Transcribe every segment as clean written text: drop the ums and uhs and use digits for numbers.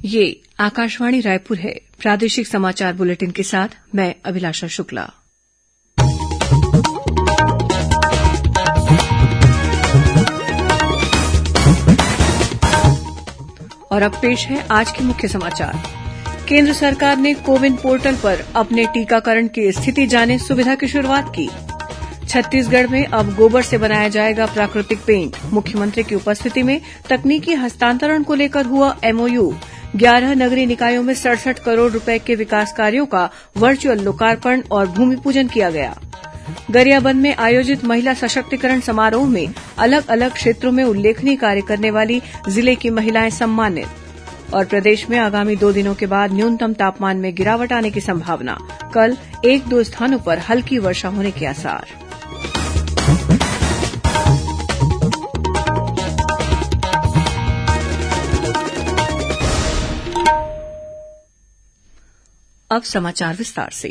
ये आकाशवाणी रायपुर है। प्रादेशिक समाचार बुलेटिन के साथ मैं अभिलाषा शुक्ला। और अब पेश है आज के मुख्य समाचार। केंद्र सरकार ने कोविन पोर्टल पर अपने टीकाकरण की स्थिति जाने सुविधा की शुरुआत की। छत्तीसगढ़ में अब गोबर से बनाया जाएगा प्राकृतिक पेंट। मुख्यमंत्री की उपस्थिति में तकनीकी हस्तांतरण को लेकर हुआ एमओयू। 11 नगरीय निकायों में 67 करोड़ रुपए के विकास कार्यों का वर्चुअल लोकार्पण और भूमि पूजन किया गया। गरियाबंद में आयोजित महिला सशक्तिकरण समारोह में अलग अलग क्षेत्रों में उल्लेखनीय कार्य करने वाली जिले की महिलाएं सम्मानित। और प्रदेश में आगामी 2 दिनों के बाद न्यूनतम तापमान में गिरावट आने की संभावना। कल 1-2 स्थानों पर हल्की वर्षा होने के आसार। अब समाचार विस्तार से।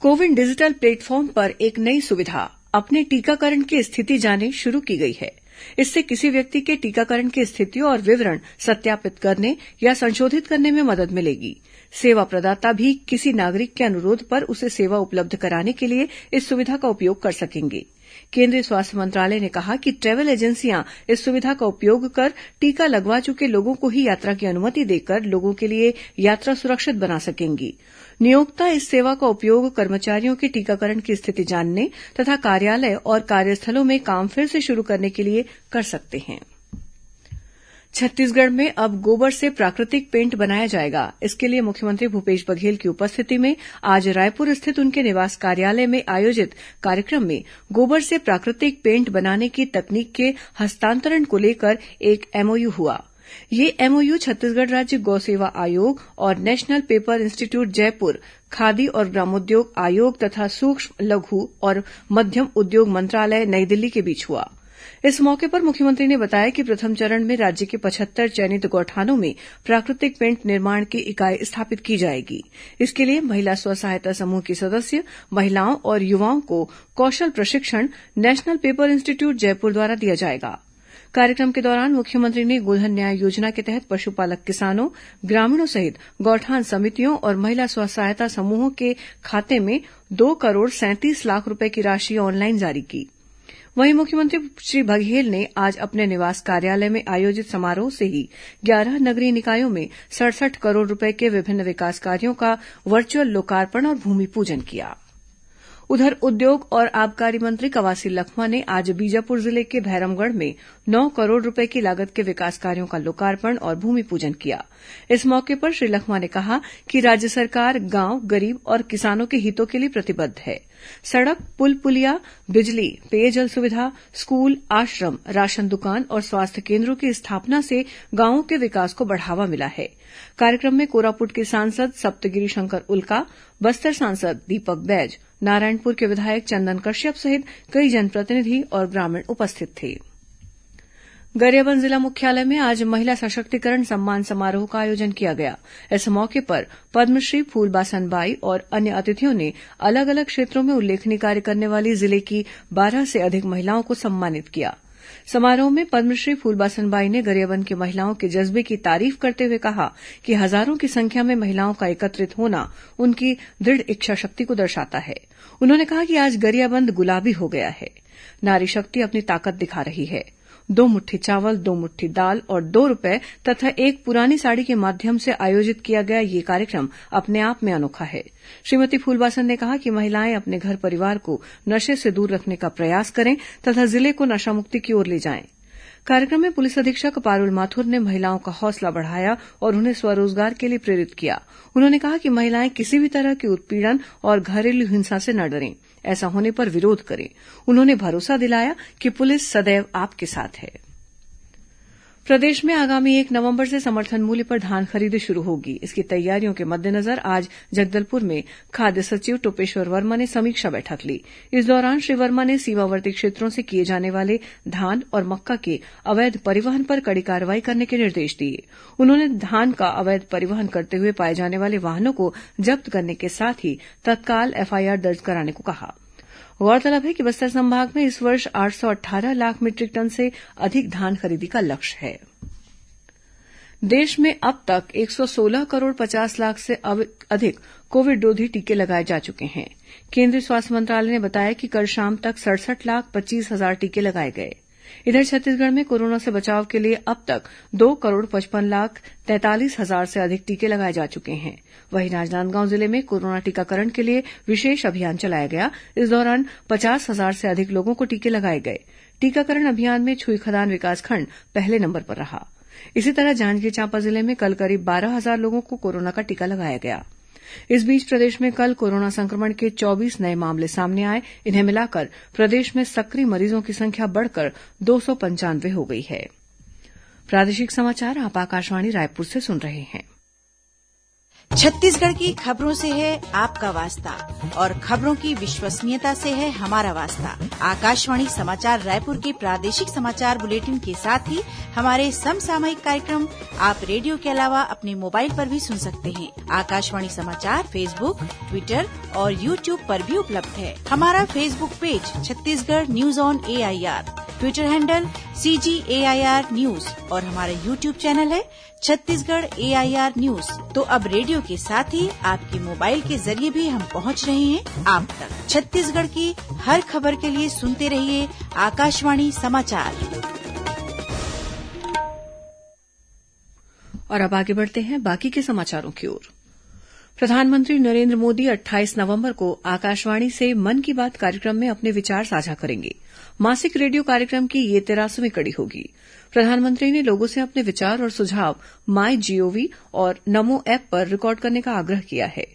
कोविन डिजिटल प्लेटफॉर्म पर एक नई सुविधा अपने टीकाकरण की स्थिति जाने शुरू की गई है। इससे किसी व्यक्ति के टीकाकरण की स्थिति और विवरण सत्यापित करने या संशोधित करने में मदद मिलेगी। सेवा प्रदाता भी किसी नागरिक के अनुरोध पर उसे सेवा उपलब्ध कराने के लिए इस सुविधा का उपयोग कर सकेंगे। केंद्रीय स्वास्थ्य मंत्रालय ने कहा कि ट्रैवल एजेंसियां इस सुविधा का उपयोग कर टीका लगवा चुके लोगों को ही यात्रा की अनुमति देकर लोगों के लिए यात्रा सुरक्षित बना सकेंगी। नियोक्ता इस सेवा का उपयोग कर्मचारियों के टीकाकरण की स्थिति जानने तथा कार्यालय और कार्यस्थलों में काम फिर से शुरू करने के लिए कर सकते हैं। छत्तीसगढ़ में अब गोबर से प्राकृतिक पेंट बनाया जाएगा। इसके लिए मुख्यमंत्री भूपेश बघेल की उपस्थिति में आज रायपुर स्थित उनके निवास कार्यालय में आयोजित कार्यक्रम में गोबर से प्राकृतिक पेंट बनाने की तकनीक के हस्तांतरण को लेकर एक एमओयू हुआ। ये एमओयू छत्तीसगढ़ राज्य गौ सेवा आयोग और national paper institute Jaipur, khadi और ग्रामोद्योग आयोग तथा सूक्ष्म, लघु और मध्यम उद्योग मंत्रालय नई दिल्ली के बीच हुआ। इस मौके पर मुख्यमंत्री ने बताया कि प्रथम चरण में राज्य के 75 चयनित गौठानों में प्राकृतिक पेंट निर्माण की इकाई स्थापित की जाएगी। इसके लिए महिला स्व सहायता समूह की सदस्य, महिलाओं और युवाओं को कौशल प्रशिक्षण नेशनल पेपर इंस्टीट्यूट जयपुर द्वारा दिया जाएगा। कार्यक्रम के दौरान मुख्यमंत्री ने गोधन न्याय योजना के तहत पशुपालक किसानों, ग्रामीणों सहित गौठान समितियों और महिला स्व सहायता समूहों के खाते में 2 करोड़ 37 लाख रुपए की राशि ऑनलाइन जारी की। वहीं मुख्यमंत्री श्री बघेल ने आज अपने निवास कार्यालय में आयोजित समारोह से ही 11 नगरीय निकायों में 67 करोड़ रुपए के विभिन्न विकास कार्यों का वर्चुअल लोकार्पण और भूमि पूजन किया। उधर उद्योग और आबकारी मंत्री कवासी लखमा ने आज बीजापुर जिले के भैरमगढ़ में 9 करोड़ रुपए की लागत के विकास कार्यों का लोकार्पण और भूमि पूजन किया। इस मौके पर श्री लखमा ने कहा कि राज्य सरकार गांव, गरीब और किसानों के हितों के लिए प्रतिबद्ध है। सड़क, पुल पुलिया, बिजली, पेयजल सुविधा, स्कूल, आश्रम, राशन दुकान और स्वास्थ्य केंद्रों की स्थापना से गांवों के विकास को बढ़ावा मिला है। कार्यक्रम में कोरापुट के सांसद सप्तगिरी शंकर उल्का, बस्तर सांसद दीपक बैज, नारायणपुर के विधायक चंदन कश्यप सहित कई जनप्रतिनिधि और ग्रामीण उपस्थित थे। गरियाबंद जिला मुख्यालय में आज महिला सशक्तिकरण सम्मान समारोह का आयोजन किया गया। इस मौके पर पद्मश्री फूलबासन बाई और अन्य अतिथियों ने अलग अलग क्षेत्रों में उल्लेखनीय कार्य करने वाली जिले की 12 से अधिक महिलाओं को सम्मानित किया। समारोह में पद्मश्री फूलबासन बाई ने गरियाबंद की महिलाओं के जज्बे की तारीफ करते हुए कहा कि हजारों की संख्या में महिलाओं का एकत्रित होना उनकी दृढ़ इच्छा शक्ति को दर्शाता है। उन्होंने कहा कि आज गरियाबंद गुलाबी हो गया है। नारी शक्ति अपनी ताकत दिखा रही है। 2 मुट्ठी चावल, 2 मुट्ठी दाल और 2 रुपए तथा एक पुरानी साड़ी के माध्यम से आयोजित किया गया ये कार्यक्रम अपने आप में अनोखा है। श्रीमती फूलबासन ने कहा कि महिलाएं अपने घर परिवार को नशे से दूर रखने का प्रयास करें तथा जिले को नशा मुक्ति की ओर ले जाएं। कार्यक्रम में पुलिस अधीक्षक पारुल माथुर ने महिलाओं का हौसला बढ़ाया और उन्हें स्वरोजगार के लिए प्रेरित किया। उन्होंने कहा कि महिलाएं किसी भी तरह के उत्पीड़न और घरेलू हिंसा से न डरें, ऐसा होने पर विरोध करें। उन्होंने भरोसा दिलाया कि पुलिस सदैव आपके साथ है। प्रदेश में आगामी 1 नवंबर से समर्थन मूल्य पर धान खरीदी शुरू होगी। इसकी तैयारियों के मद्देनजर आज जगदलपुर में खाद्य सचिव टोपेश्वर वर्मा ने समीक्षा बैठक ली। इस दौरान श्री वर्मा ने सीमावर्ती क्षेत्रों से किए जाने वाले धान और मक्का के अवैध परिवहन पर कड़ी कार्रवाई करने के निर्देश दिए। उन्होंने धान का अवैध परिवहन करते हुए पाए जाने वाले वाहनों को जब्त करने के साथ ही तत्काल एफआईआर दर्ज कराने को कहा। गौरतलब है कि बस्तर संभाग में इस वर्ष 818 लाख मीट्रिक टन से अधिक धान खरीदी का लक्ष्य है। देश में अब तक 116 करोड़ 50 लाख से अधिक कोविड रोधी टीके लगाए जा चुके हैं। केंद्रीय स्वास्थ्य मंत्रालय ने बताया कि कल शाम तक 67,25,000 टीके लगाए गए। इधर छत्तीसगढ़ में कोरोना से बचाव के लिए अब तक 2 करोड़ 55 लाख 43,000 से अधिक टीके लगाए जा चुके हैं। वहीं राजनांदगांव जिले में कोरोना टीकाकरण के लिए विशेष अभियान चलाया गया। इस दौरान 50,000 से अधिक लोगों को टीके लगाए गए। टीकाकरण अभियान में छुईखदान विकासखंड पहले नंबर पर रहा। इसी तरह जांजगीर चांपा जिले में कल करीब 12,000 लोगों को कोरोना का टीका लगाया गया। इस बीच प्रदेश में कल कोरोना संक्रमण के 24 नए मामले सामने आए। इन्हें मिलाकर प्रदेश में सक्रिय मरीजों की संख्या बढ़कर 295 हो गई है। प्रादेशिक समाचार आप आकाशवाणी रायपुर से सुन रहे हैं। छत्तीसगढ़ की खबरों से है आपका वास्ता और खबरों की विश्वसनीयता से है हमारा वास्ता। आकाशवाणी समाचार रायपुर के प्रादेशिक समाचार बुलेटिन के साथ ही हमारे समसामयिक कार्यक्रम आप रेडियो के अलावा अपने मोबाइल पर भी सुन सकते हैं। आकाशवाणी समाचार फेसबुक, ट्विटर और यूट्यूब पर भी उपलब्ध है। हमारा Facebook page Chhattisgarh news on AIR, Twitter handle CGAIR news और हमारा यूट्यूब चैनल है छत्तीसगढ़ AIR न्यूज। तो अब रेडियो के साथ ही आपके मोबाइल के जरिए भी हम पहुंच रहे हैं आप तक। छत्तीसगढ़ की हर खबर के लिए सुनते रहिए आकाशवाणी समाचार। और अब आगे बढ़ते हैं बाकी के समाचारों की ओर। प्रधानमंत्री नरेंद्र मोदी 28 नवंबर को आकाशवाणी से मन की बात कार्यक्रम में अपने विचार साझा करेंगे। मासिक रेडियो कार्यक्रम की यह 83वीं कड़ी होगी। प्रधानमंत्री ने लोगों से अपने विचार और सुझाव MyGov और नमो ऐप पर रिकॉर्ड करने का आग्रह किया है।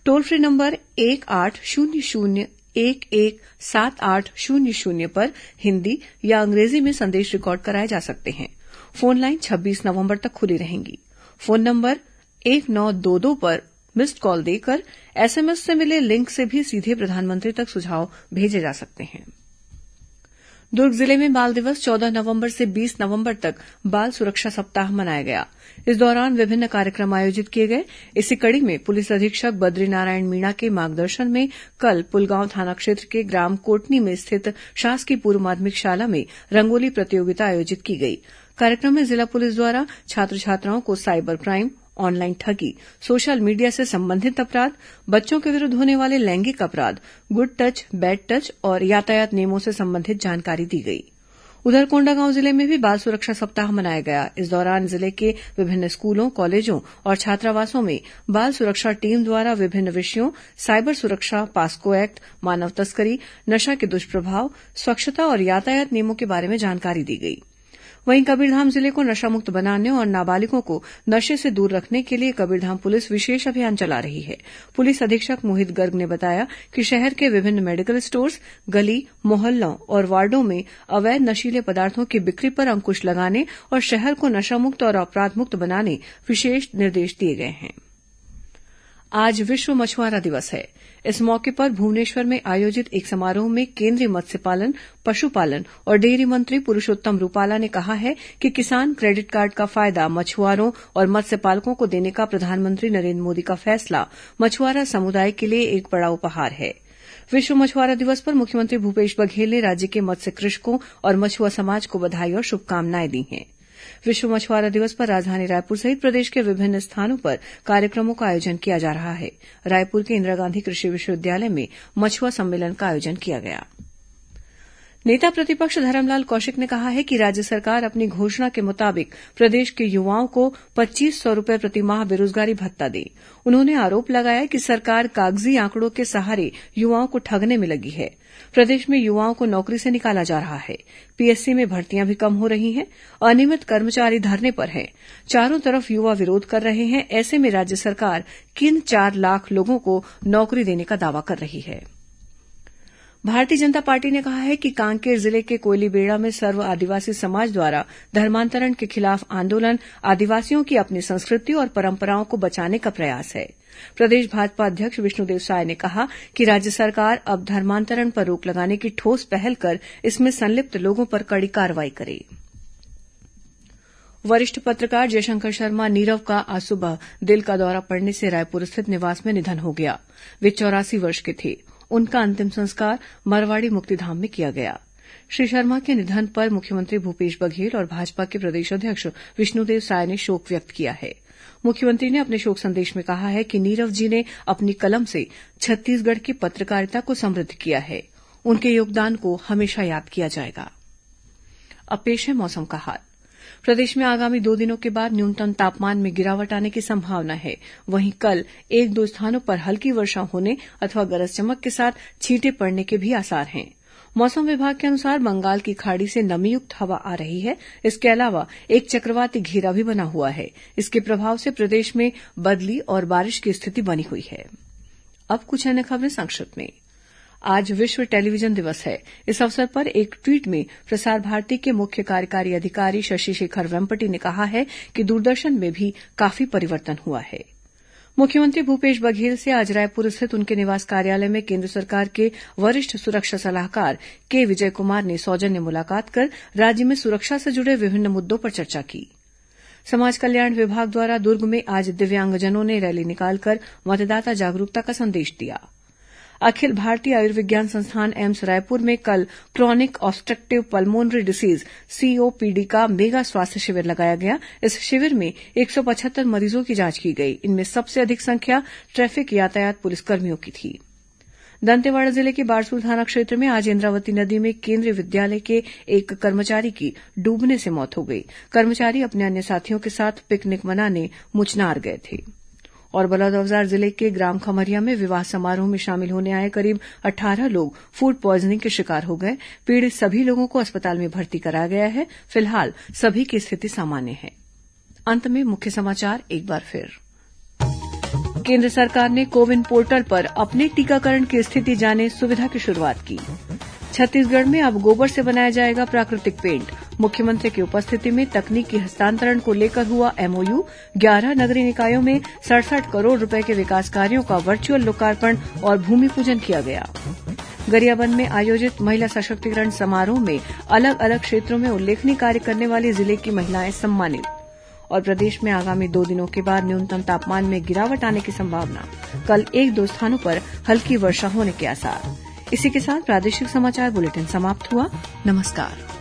टोल फ्री नंबर 1800117800 पर हिंदी या अंग्रेजी में संदेश रिकॉर्ड कराए जा सकते हैं। फोन लाइन 26 नवंबर तक खुली रहेंगी। फोन नंबर 1922 पर मिस्ड कॉल देकर SMS से मिले लिंक से भी सीधे प्रधानमंत्री तक सुझाव भेजे जा सकते हैं। दुर्ग जिले में बाल दिवस 14 नवंबर से 20 नवंबर तक बाल सुरक्षा सप्ताह मनाया गया। इस दौरान विभिन्न कार्यक्रम आयोजित किए गए। इसी कड़ी में पुलिस अधीक्षक बद्रीनारायण मीणा के मार्गदर्शन में कल पुलगांव थाना क्षेत्र के ग्राम कोटनी में स्थित शासकीय पूर्व माध्यमिक शाला में रंगोली प्रतियोगिता आयोजित की गई। कार्यक्रम में जिला पुलिस द्वारा छात्र छात्राओं को साइबर क्राइम, ऑनलाइन ठगी, सोशल मीडिया से संबंधित अपराध, बच्चों के विरुद्ध होने वाले लैंगिक अपराध, गुड टच, बैड टच और यातायात नियमों से संबंधित जानकारी दी गई। उधर कोंडागांव जिले में भी बाल सुरक्षा सप्ताह मनाया गया। इस दौरान जिले के विभिन्न स्कूलों, कॉलेजों और छात्रावासों में बाल सुरक्षा टीम द्वारा विभिन्न विषयों साइबर सुरक्षा, पास्को एक्ट, मानव तस्करी, नशा के दुष्प्रभाव, स्वच्छता और यातायात नियमों के बारे में जानकारी दी गई। वहीं कबीरधाम जिले को नशामुक्त बनाने और नाबालिगों को नशे से दूर रखने के लिए कबीरधाम पुलिस विशेष अभियान चला रही है। पुलिस अधीक्षक मोहित गर्ग ने बताया कि शहर के विभिन्न मेडिकल स्टोर्स, गली, मोहल्लों और वार्डों में अवैध नशीले पदार्थों की बिक्री पर अंकुश लगाने और शहर को नशामुक्त और अपराधमुक्त बनाने विशेष निर्देश दिए गए हैं। आज विश्व मछुआरा दिवस है। इस मौके पर भुवनेश्वर में आयोजित एक समारोह में केंद्रीय मत्स्य पालन, पशुपालन और डेयरी मंत्री पुरुषोत्तम रूपाला ने कहा है कि किसान क्रेडिट कार्ड का फायदा मछुआरों और मत्स्य पालकों को देने का प्रधानमंत्री नरेंद्र मोदी का फैसला मछुआरा समुदाय के लिए एक बड़ा उपहार है। विश्व मछुआरा दिवस पर मुख्यमंत्री भूपेश बघेल ने राज्य के मत्स्य कृषकों और मछुआ समाज को बधाई और शुभकामनाएं दी हैं। विश्व मछुआरा दिवस पर राजधानी रायपुर सहित प्रदेश के विभिन्न स्थानों पर कार्यक्रमों का आयोजन किया जा रहा है। रायपुर के इंदिरा गांधी कृषि विश्वविद्यालय में मछुआ सम्मेलन का आयोजन किया गया। नेता प्रतिपक्ष धरमलाल कौशिक ने कहा है कि राज्य सरकार अपनी घोषणा के मुताबिक प्रदेश के युवाओं को 2,500 रूपये प्रतिमाह बेरोजगारी भत्ता दे। उन्होंने आरोप लगाया कि सरकार कागजी आंकड़ों के सहारे युवाओं को ठगने में लगी है। प्रदेश में युवाओं को नौकरी से निकाला जा रहा है। पीएससी में भर्तियां भी कम हो रही हैं। अनियमित कर्मचारी धरने पर हैं। चारों तरफ युवा विरोध कर रहे हैं। ऐसे में राज्य सरकार किन 4 लाख लोगों को नौकरी देने का दावा कर रही है। भारतीय जनता पार्टी ने कहा है कि कांकेर जिले के कोयलीबेड़ा में सर्व आदिवासी समाज द्वारा धर्मांतरण के खिलाफ आंदोलन आदिवासियों की अपनी संस्कृति और परंपराओं को बचाने का प्रयास है। प्रदेश भाजपा अध्यक्ष विष्णुदेव साय ने कहा कि राज्य सरकार अब धर्मांतरण पर रोक लगाने की ठोस पहल कर इसमें संलिप्त लोगों पर कड़ी कार्रवाई करे। वरिष्ठ पत्रकार जयशंकर शर्मा नीरव का आज सुबह दिल का दौरा पड़ने से रायपुर स्थित निवास में निधन हो गया। वे 84 वर्ष के थे। उनका अंतिम संस्कार मरवाड़ी मुक्तिधाम में किया गया। श्री शर्मा के निधन पर मुख्यमंत्री भूपेश बघेल और भाजपा के प्रदेश अध्यक्ष विष्णुदेव साय ने शोक व्यक्त किया है। मुख्यमंत्री ने अपने शोक संदेश में कहा है कि नीरव जी ने अपनी कलम से छत्तीसगढ़ की पत्रकारिता को समृद्ध किया है। उनके योगदान को हमेशा याद किया जाएगा। अब पेश है मौसम का हाल। प्रदेश में आगामी 2 दिनों के बाद न्यूनतम तापमान में गिरावट आने की संभावना है। वहीं कल 1-2 स्थानों पर हल्की वर्षा होने अथवा गरज चमक के साथ छींटे पड़ने के भी आसार हैं। मौसम विभाग के अनुसार बंगाल की खाड़ी से नमीयुक्त हवा आ रही है। इसके अलावा एक चक्रवाती घेरा भी बना हुआ है। इसके प्रभाव से प्रदेश में बदली और बारिश की स्थिति बनी हुई है। अब कुछ अन्य खबरें संक्षिप्त में। आज विश्व टेलीविजन दिवस है। इस अवसर पर एक ट्वीट में प्रसार भारती के मुख्य कार्यकारी अधिकारी शशि शेखर वेम्पटि ने कहा है कि दूरदर्शन में भी काफी परिवर्तन हुआ है। मुख्यमंत्री भूपेश बघेल से आज रायपुर स्थित उनके निवास कार्यालय में केंद्र सरकार के वरिष्ठ सुरक्षा सलाहकार के विजय कुमार ने सौजन्य मुलाकात कर राज्य में सुरक्षा से जुड़े विभिन्न मुद्दों पर चर्चा की। समाज कल्याण विभाग द्वारा दुर्ग में आज दिव्यांगजनों ने रैली निकालकर मतदाता जागरूकता का संदेश दिया। अखिल भारतीय आयुर्विज्ञान संस्थान एम्स रायपुर में कल chronic obstructive pulmonary disease COPD का मेगा स्वास्थ्य शिविर लगाया गया। इस शिविर में 175 मरीजों की जांच की गई। इनमें सबसे अधिक संख्या ट्रैफिक यातायात पुलिसकर्मियों की थी। दंतेवाड़ा जिले के बारसूर थाना क्षेत्र में आज इंद्रावती नदी में केंद्रीय विद्यालय के एक कर्मचारी की डूबने से मौत हो गई। कर्मचारी अपने अन्य साथियों के साथ पिकनिक मनाने मुचनार गए थे। और बलौदाबाजार जिले के ग्राम खमरिया में विवाह समारोह में शामिल होने आए करीब 18 लोग फूड पॉइजनिंग के शिकार हो गए। पीड़ित सभी लोगों को अस्पताल में भर्ती कराया गया है। फिलहाल सभी की स्थिति सामान्य है। अंत में मुख्य समाचार एक बार फिर। केंद्र सरकार ने कोविन पोर्टल पर अपने टीकाकरण की स्थिति जाने सुविधा की शुरुआत की। छत्तीसगढ़ में अब गोबर से बनाया जाएगा प्राकृतिक पेंट। मुख्यमंत्री की उपस्थिति में तकनीकी हस्तांतरण को लेकर हुआ एमओयू। 11 नगरीय निकायों में 67 करोड़ रुपए के विकास कार्यों का वर्चुअल लोकार्पण और भूमि पूजन किया गया। गरियाबंद में आयोजित महिला सशक्तिकरण समारोह में अलग अलग क्षेत्रों में उल्लेखनीय कार्य करने वाली जिले की महिलाएं सम्मानित। और प्रदेश में आगामी 2 दिनों के बाद न्यूनतम तापमान में गिरावट आने की संभावना। कल 1-2 स्थानों पर हल्की वर्षा होने के आसार। इसी के साथ प्रादेशिक समाचार बुलेटिन समाप्त हुआ। नमस्कार।